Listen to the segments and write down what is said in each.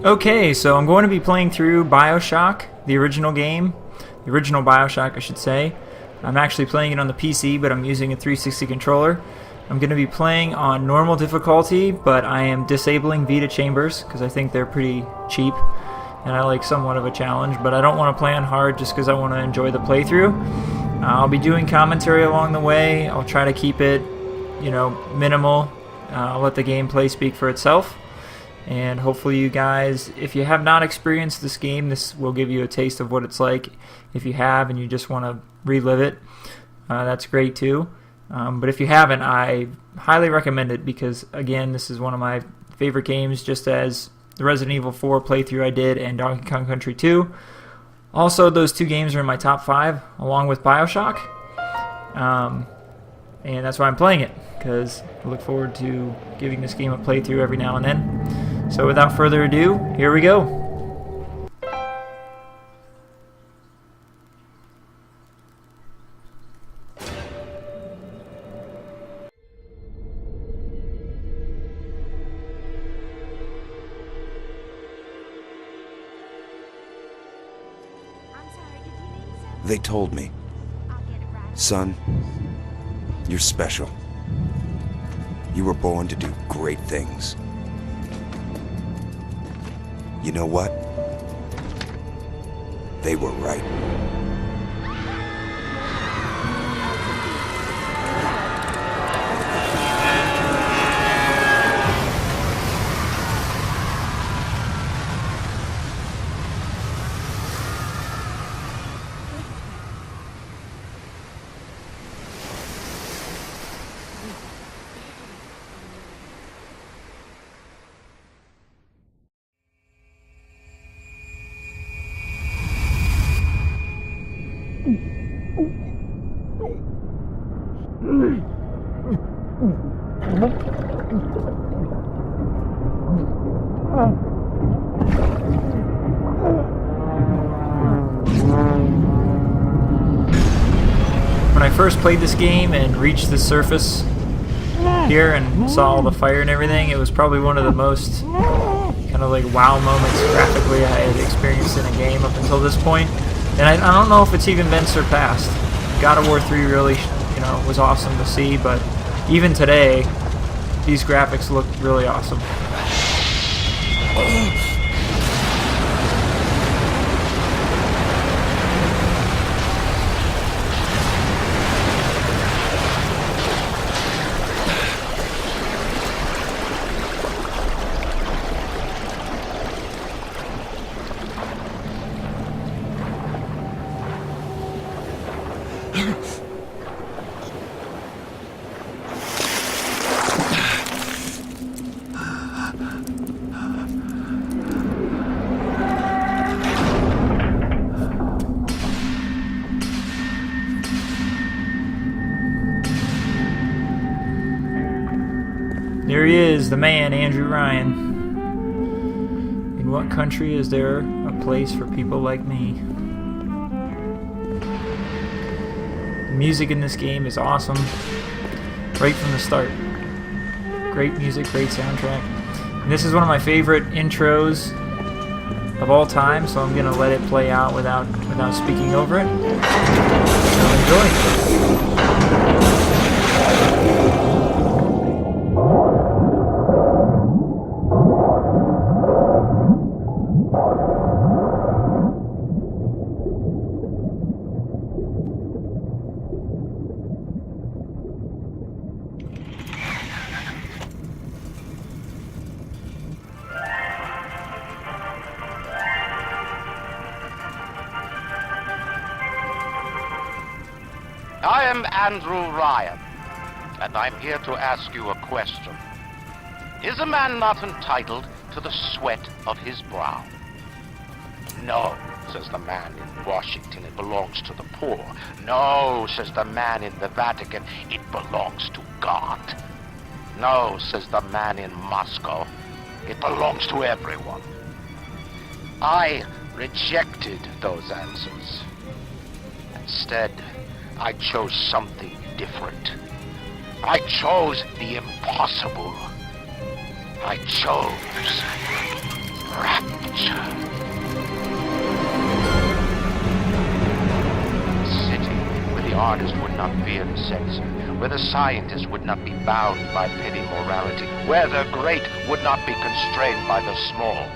Okay, so I'm going to be playing through Bioshock, the original game. The original Bioshock, I should say. I'm actually playing it on the PC, but I'm using a 360 controller. I'm going to be playing on normal difficulty, but I am disabling Vita Chambers, because I think they're pretty cheap, and I like somewhat of a challenge, but I don't want to play on hard just because I want to enjoy the playthrough. I'll be doing commentary along the way. I'll try to keep it, minimal. I'll let the gameplay speak for itself. And hopefully you guys, if you have not experienced this game, this will give you a taste of what it's like. If you have and you just want to relive it, that's great too. But if you haven't, I highly recommend it because, again, this is one of my favorite games, just as the Resident Evil 4 playthrough I did and Donkey Kong Country 2. Also, those two games are in my top 5, along with Bioshock. And that's why I'm playing it, because I look forward to giving this game a playthrough every now and then. So without further ado, here we go. They told me, son, you're special. You were born to do great things. You know what? They were right. When I first played this game and reached the surface here and saw all the fire and everything, it was probably one of the most kind of like wow moments graphically I had experienced in a game up until this point. And I don't know if it's even been surpassed. God of War 3 really, was awesome to see, but even today, these graphics look really awesome. There he is, the man, Andrew Ryan. In what country is there a place for people like me? The music in this game is awesome, right from the start. Great music, great soundtrack. And this is one of my favorite intros of all time, so I'm gonna let it play out without speaking over it. So enjoy. I am Andrew Ryan, and I'm here to ask you a question. Is a man not entitled to the sweat of his brow? No, says the man in Washington, it belongs to the poor. No, says the man in the Vatican, it belongs to God. No, says the man in Moscow, it belongs to everyone. I rejected those answers. Instead, I chose something different. I chose the impossible. I chose rapture. City where the artist would not fear the censor, where the scientist would not be bound by petty morality, where the great would not be constrained by the small.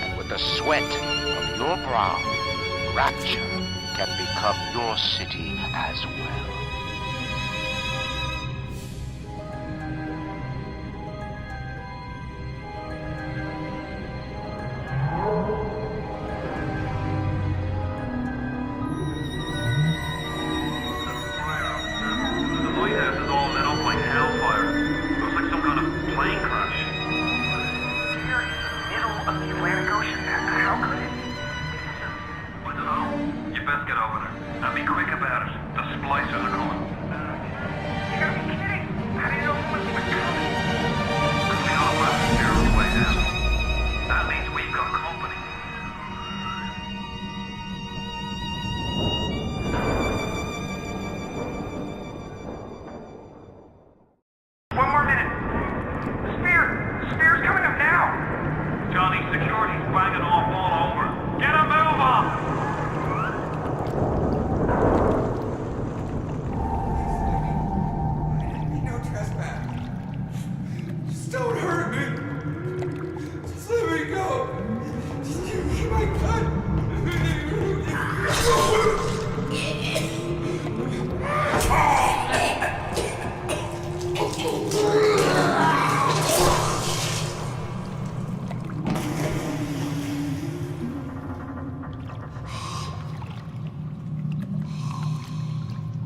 And with the sweat of your brow, rapture can become your city as well.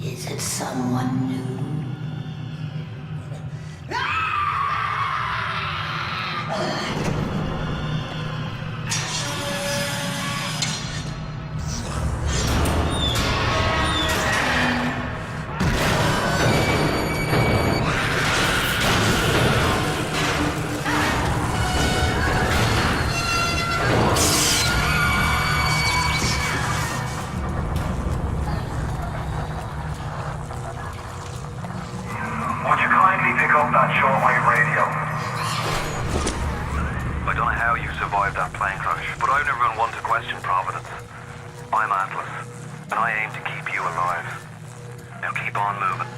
Is it someone new? Would you kindly pick up that shortwave radio? I don't know how you survived that plane crash, but I've never been one to question Providence. I'm Atlas, and I aim to keep you alive. Now keep on moving.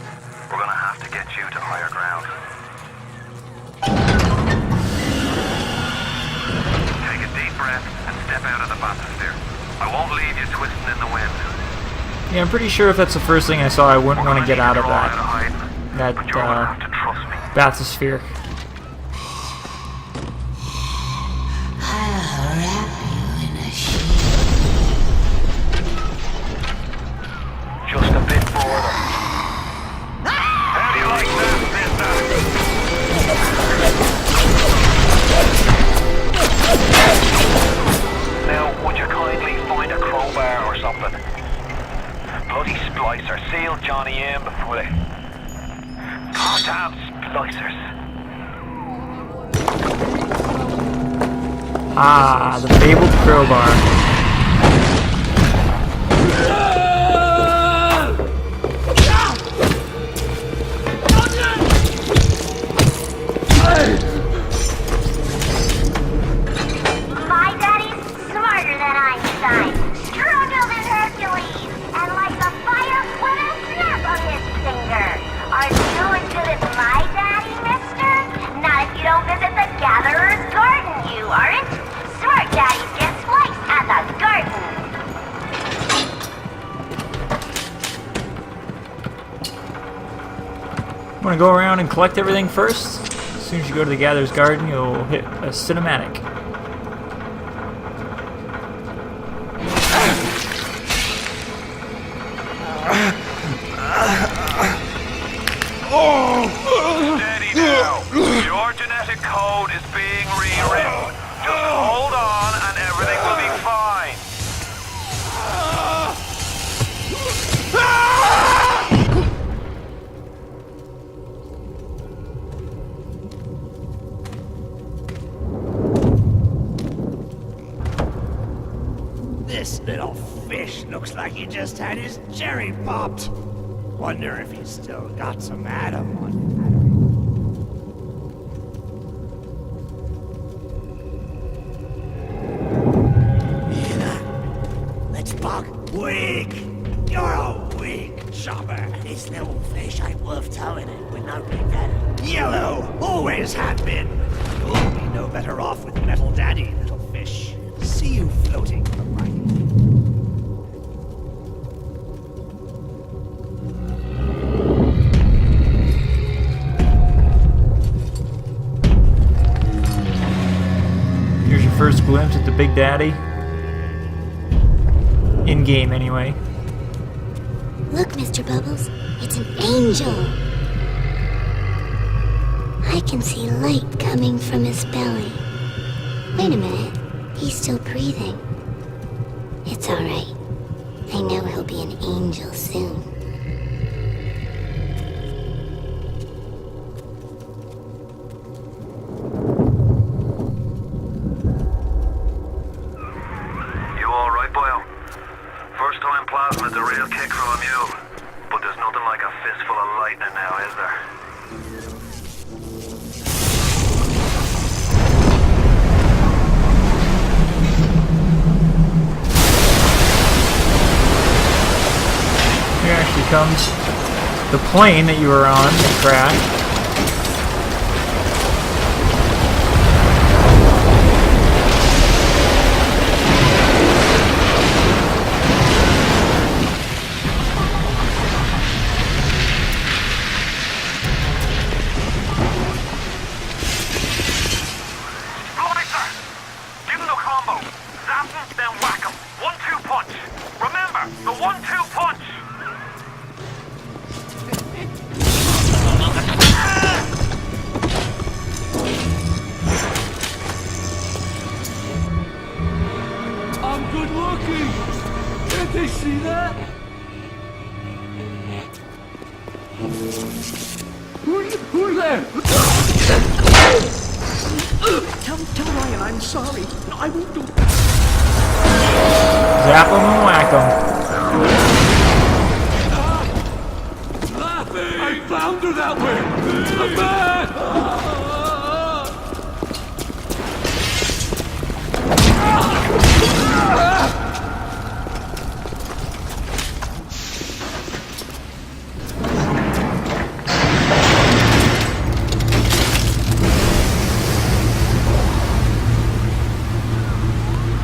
We're gonna have to get you to higher ground. Take a deep breath and step out of the bathysphere. I won't leave you twisting in the wind. Yeah, I'm pretty sure if that's the first thing I saw, I wouldn't want to get out of that bathysphere. I'll wrap you in a sheet. Just a bit further. How do you like that, mister? Now, would you kindly find a crowbar or something? Bloody splicer, seal Johnny in before they... Goddamn splicers. Ah, the fabled crowbar. My daddy's smarter than Einstein, stronger than Hercules, and like a fire with a snap of his finger. Are you as good as my daddy, mister? Not if you don't visit the Gatherer's Garden, you aren't. Smart daddies get spliced at the garden. Want to go around and collect everything first? As soon as you go to the Gatherer's Garden, you'll hit a cinematic. Steady now. Your genetic code is being rewritten. Just hold on and everything will be fine. This little fish looks like he just had his cherry popped. Wonder if he's still got some Adam on him. This little fish ain't worth towing it with no big daddy. Yellow, always have been. You'll be no better off with Metal Daddy, little fish. See you floating from right. Here's your first glimpse at the Big Daddy. In game, anyway. Look, Mr. Bubbles, it's an angel. I can see light coming from his belly. Wait a minute, he's still breathing. It's alright. I know he'll be an angel soon. You alright, Boyle? First time plasma's a real kick from you. But there's nothing like a fistful of lightning now, is there? Here actually comes the plane that you were on that crashed. Splicer! Give him the combo. Zap him, then whack him. 1-2 punch. Remember, the 1-2 punch! I'm good looking! Did they see that? Who's there? Tell Ryan I'm sorry. No, I won't do. Zap him and whack him. I found her that way! I'm back!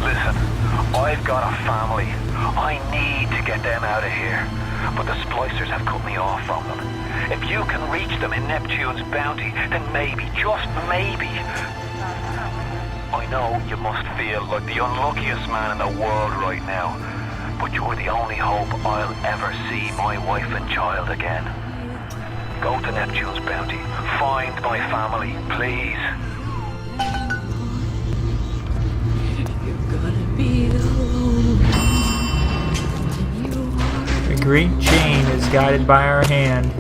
Listen, I've got a family. I need to get them out of here. But the splicers have cut me off from them. If you can reach them in Neptune's bounty, then maybe, just maybe. I know you must feel like the unluckiest man in the world right now. But you're the only hope I'll ever see my wife and child again. Go to Neptune's bounty. Find my family, please. You're gonna be alone. You The great chain is guided by our hand.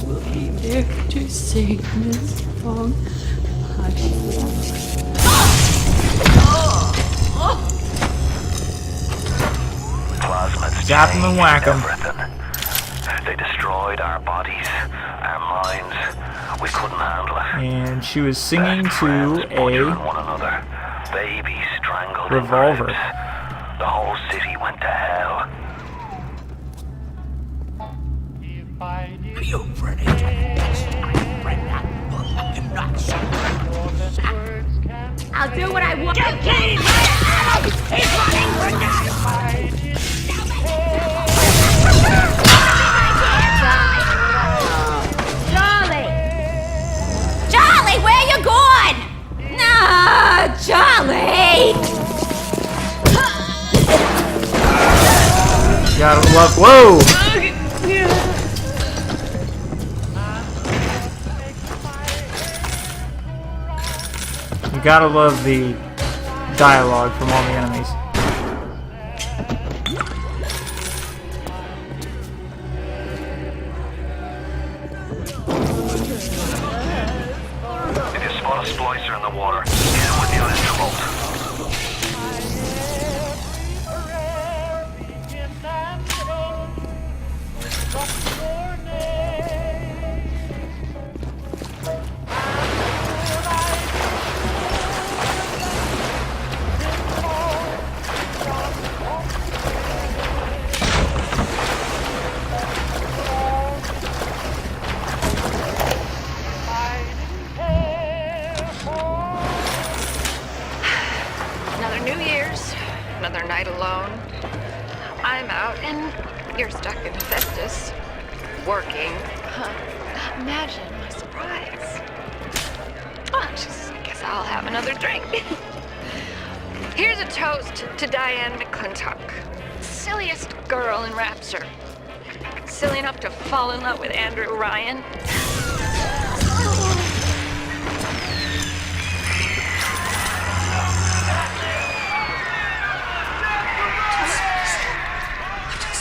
will be there to sing this song. Plasmids Zap 'em and changed whack 'em. everything. They destroyed our bodies, our minds. We couldn't handle it. And she was singing Friends to butchering a one another. Babies strangled in revolver. ribs. The whole city went to hell. Are you for an I'll do what I want. Get Keith! He's running for Charlie! Charlie, where you going? No, Charlie! Gotta love. Whoa! You gotta love the dialogue from all the enemies. If you spot a splicer in the water, hit him with the electrobolt. another night alone. I'm out and you're stuck in Festus. Working. Huh. Imagine my surprise. Oh, just guess I'll have another drink. Here's a toast to Diane McClintock. Silliest girl in Rapture. Silly enough to fall in love with Andrew Ryan.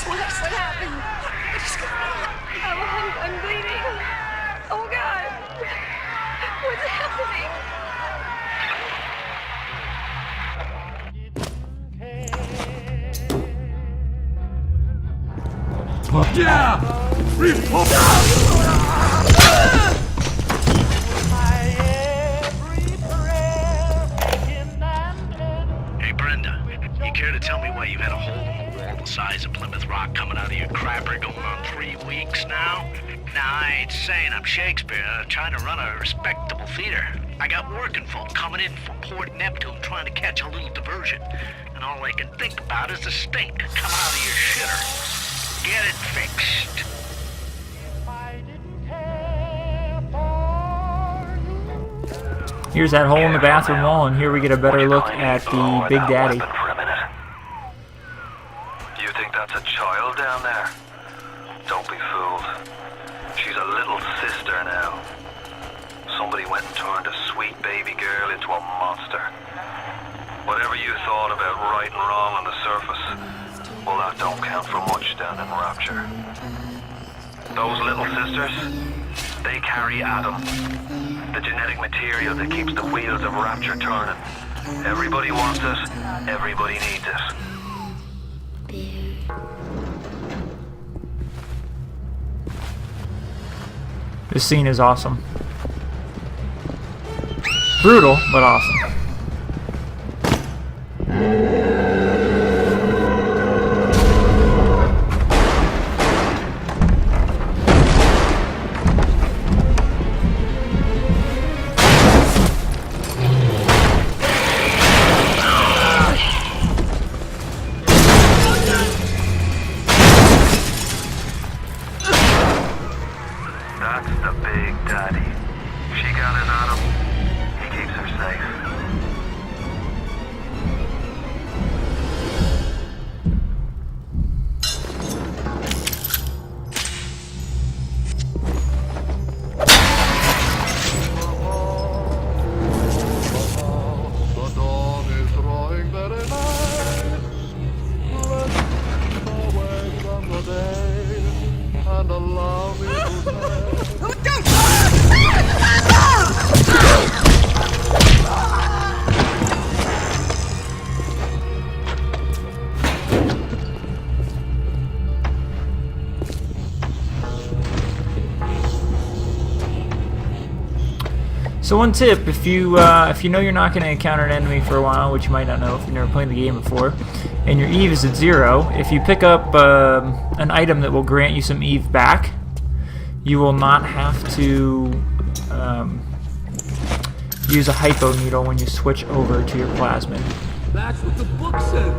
What happened? I'm bleeding. Oh God. What's happening? Yeah! Report! Hey, Brenda, you care to tell me why you had a hole in the wall the size of Plymouth Rock coming out of your crapper going on 3 weeks now? Now, I ain't saying I'm Shakespeare, trying to run a respectable theater. I got working folk coming in from Port Neptune trying to catch a little diversion. And all they can think about is the stink coming out of your shitter. Get it fixed. Here's that hole in the bathroom wall, and here we get a better look at the Big Daddy. You think that's a child down there? Don't be fooled. She's a little sister now. Somebody went and turned a sweet baby girl into a monster. Whatever you thought about right and wrong on the surface, well, that don't count for much down in Rapture. Those little sisters, they carry Adam, the genetic material that keeps the wheels of Rapture turning. Everybody wants it, everybody needs it. This scene is awesome. Brutal, but awesome. That's the Big Daddy. She got it on him. He keeps her safe. The dawn is drawing very nigh. Let's go away from the day and allow me to say. So one tip, if you know you're not going to encounter an enemy for a while, which you might not know if you've never played the game before, and your Eve is at 0, if you pick up an item that will grant you some Eve back, you will not have to use a hypo needle when you switch over to your plasmid. That's what the book said.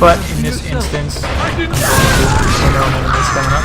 But in this instance, coming up.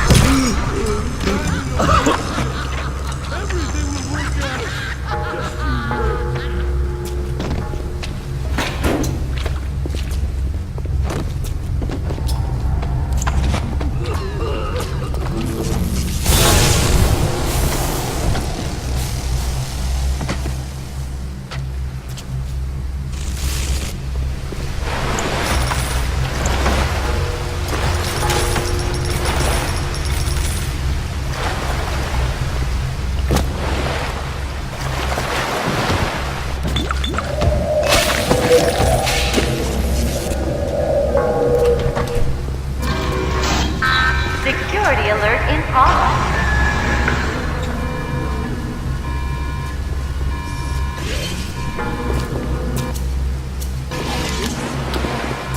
Security alert in progress.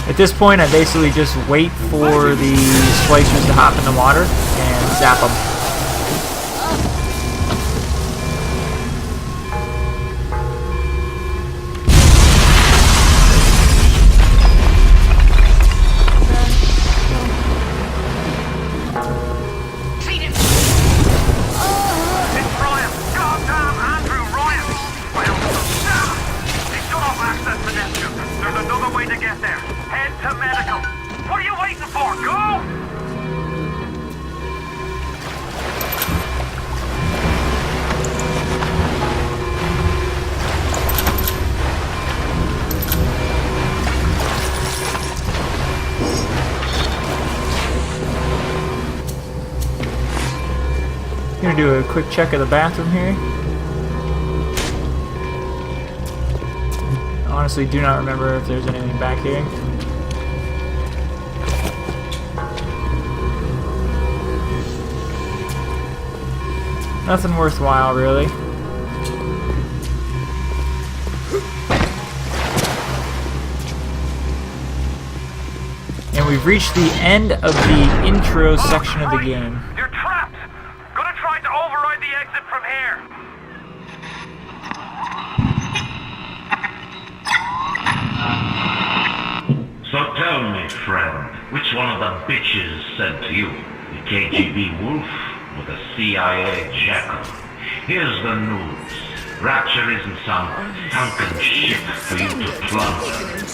At this point, I basically just wait for the splicers to hop in the water and zap them. do a quick check of the bathroom here. Honestly, do not remember if there's anything back here. Nothing worthwhile, really. And we've reached the end of the intro section of the game. You're trapped! Gonna try to override the exit from here! So tell me, friend, which one of the bitches sent to you? The KGB wolf or the CIA jackal? Here's the news. Rapture isn't some sunken ship for you to plumb.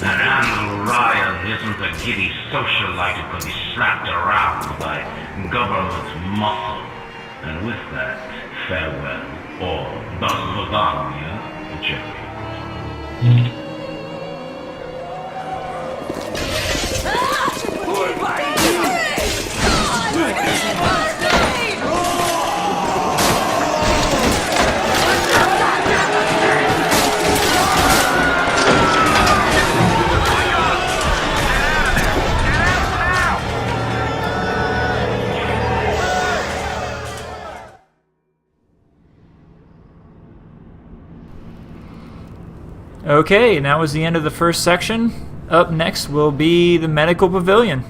And Andrew Ryan isn't a giddy socialite who can be slapped around by government muscle. And with that, farewell, or до свидания, Jerry. Okay, and that was the end of the first section. Up next will be the Medical Pavilion.